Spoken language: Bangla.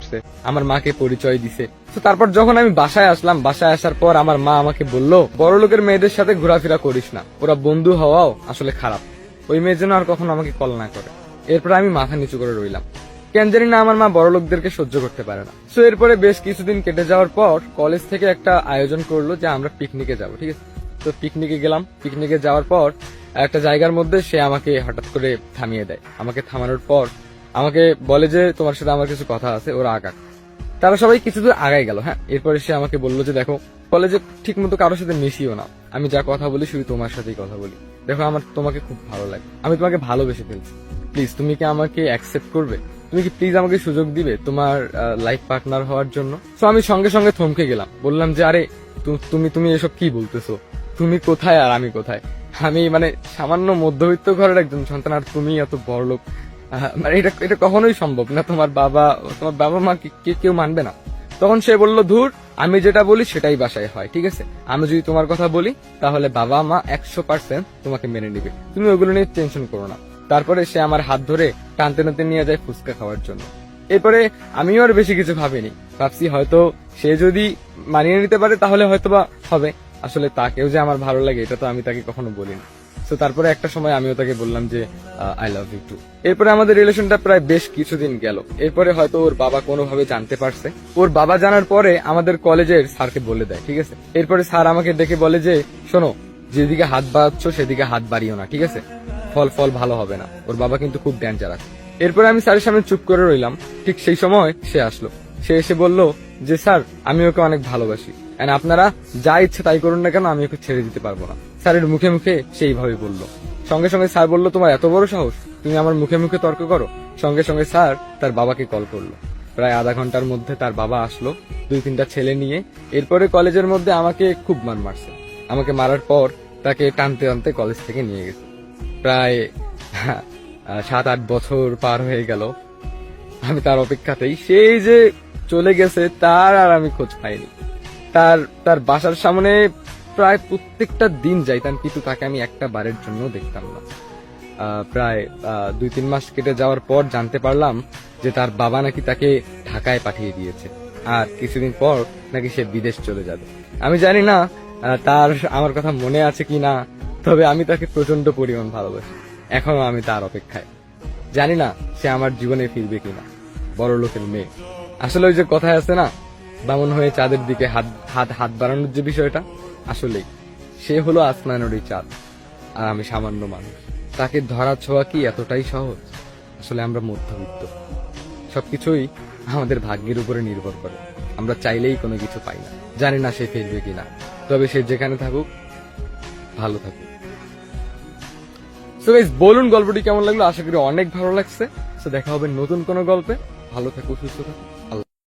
আসছে, আমার মাকে পরিচয় দিছে। তো তারপর যখন আমি বাসায় আসলাম, বাসায় আসার পর আমার মা আমাকে বলল, বড় লোকের মেয়েদের সাথে ঘোরাফেরা করিস না, ওরা বন্ধু হওয়াও আসলে খারাপ, ওই মেয়ের জন্য আর কখনো আমাকে কল না করে। এরপর আমি মাথা নিচু করে রইলাম, কেন জানি না আমার মা বড় লোকদেরকে সহ্য করতে পারে না। তো এরপরে বেশ কিছুদিন কেটে যাওয়ার পর কলেজ থেকে একটা আয়োজন করলো যে আমরা পিকনিকে যাব, ঠিক আছে। তো পিকনিকে গেলাম। পিকনিকে যাওয়ার পর একটা জায়গার মধ্যে সে আমাকে হঠাৎ করে থামিয়ে দেয়। আমাকে থামানোর পর আমাকে বলে যে তোমার সাথে আমার কিছু কথা আছে, ওরা আগাক। তারা সবাই কিছু দূর আগাই গেল। হ্যাঁ, এরপরে সে আমাকে বললো যে দেখো, কলেজে ঠিক মতো কারোর সাথে মিশিও না, আমি যা কথা বলি শুধু তোমার সাথেই কথা বলি। দেখো, আমার তোমাকে খুব ভালো লাগে, আমি তোমাকে ভালোবেসে ফেলছি, প্লিজ তুমি কি আমাকে অ্যাকসেপ্ট করবে? তুমি কি প্লিজ আমাকে সুযোগ দিবে তোমার লাইফ পার্টনার হওয়ার জন্য? তো আমি সঙ্গে সঙ্গে থমকে গেলাম, বললাম যে আরে তুমি তুমি এসব কি বলতেছো? তুমি কোথায় আর আমি কোথায়? আমি মানে সামান্য মধ্যবিত্ত ঘরের একজন সন্তান, আর তুমি এত বড় লোক। মানে এটা এটা কখনোই সম্ভব না। তোমার বাবা মা কেউ মানবে না। তখন সে বলল, ধুর, আমি যেটা বলি সেটাই বাসায় হয়, ঠিক আছে? আমি যদি তোমার কথা বলি তাহলে বাবা মা 100% তোমাকে মেনে নিবে, তুমি ওগুলো নিয়ে টেনশন করো না। তারপরে সে আমার হাত ধরে টানতে টানতে নিয়ে যায় ফুচকা খাওয়ার জন্য। এরপরে আমিও আর বেশি কিছু ভাবিনি, ভাবছি হয়তো সে যদি মানিয়ে নিতে পারে তাহলে হয়তোবা হবে। আসলে তাকেও যে আমার ভালো লাগে এটা তো আমি তাকে কখনো বলিনি। তো তারপরে একটা সময় আমিও তাকে বললাম যে আই লাভ ইউ টু। এরপরে আমাদের রিলেশনটা প্রায় বেশ কিছুদিন গেল। এরপরে হয়তো ওর বাবা কোনোভাবে জানতে পারছে। ওর বাবা জানার পরে আমাদের কলেজের স্যারকে বলে দেয়, ঠিক আছে। এরপরে স্যার আমাকে ডেকে বলে যে শোনো, যেদিকে হাত বাড়াচ্ছ সেদিকে হাত বাড়িও না, ঠিক আছে? ফল ভালো হবে না। ওর বাবা কিন্তু খুব ডেঞ্জারাস। এরপরে আমি স্যারের সামনে চুপ করে রইলাম। ঠিক সেই সময় সে আসলো। সে এসে বলল যে স্যার, আমি ওকে অনেক ভালোবাসি, এন্ড আপনারা যা ইচ্ছে তাই করুন না কেন, আমি ওকে ছেড়ে দিতে পারবো না। স্যারের মুখে মুখে সেইভাবে বলল। সঙ্গে সঙ্গে স্যার বলল, তোমার এত বড় সাহস, তুমি আমার মুখে মুখে তর্ক করো? সঙ্গে সঙ্গে স্যার তার বাবাকে কল করলো। প্রায় আধা ঘন্টার মধ্যে তার বাবা আসলো 2-3টা ছেলে নিয়ে। এরপরে কলেজের মধ্যে আমাকে খুব মারছে। আমাকে মারার পর তাকে টানতে টানতে কলেজ থেকে নিয়ে গেছে। প্রায় 7-8 বছর পার হয়ে গেল। আমি তার অপেক্ষাতেই, সেই যে চলে গেছে তার আর আমি খোঁজ পাইনি। তার বাসার সামনে প্রায় প্রত্যেকটা দিন যাইতাম, কিন্তু তাকে আমি একটা বারের জন্য দেখতাম না। প্রায় 2-3 মাস কেটে যাওয়ার পর জানতে পারলাম যে তার বাবা নাকি তাকে ঢাকায় পাঠিয়ে দিয়েছে, আর কিছুদিন পর নাকি সে বিদেশ চলে যাবে। আমি জানি না তার আমার কথা মনে আছে কি না, তবে আমি তাকে প্রচন্ড পরিমাণ ভালোবাসি। এখনো আমি তার অপেক্ষায়। জানি না সে আমার জীবনে ফিরবে কিনা। বড় লোকের মেয়ে। আসলে ওই যে কথায় আছে না, বামন হয়ে চাঁদের দিকে হাত হাত হাত বাড়ানোর যে বিষয়টা, আসলেই সে হলো আসমানেরই চাঁদ, আর আমি সামান্য মানুষ। তাকে ধরা ছোঁয়া কি এতটাই সহজ? আসলে আমরা মধ্যবিত্ত, সবকিছুই আমাদের ভাগ্যের উপরে নির্ভর করে। আমরা চাইলেই কোনো কিছু পাই না। জানি না সে ফিরবে কিনা, তবে সে যেখানে থাকুক ভালো থাকুক। সো গাইস, বলুন গল্পটি কেমন লাগলো? আশা করি অনেক ভালো লাগছে। তো দেখা হবে নতুন কোনো গল্পে। ভালো থাকো, সুস্থ থাকো।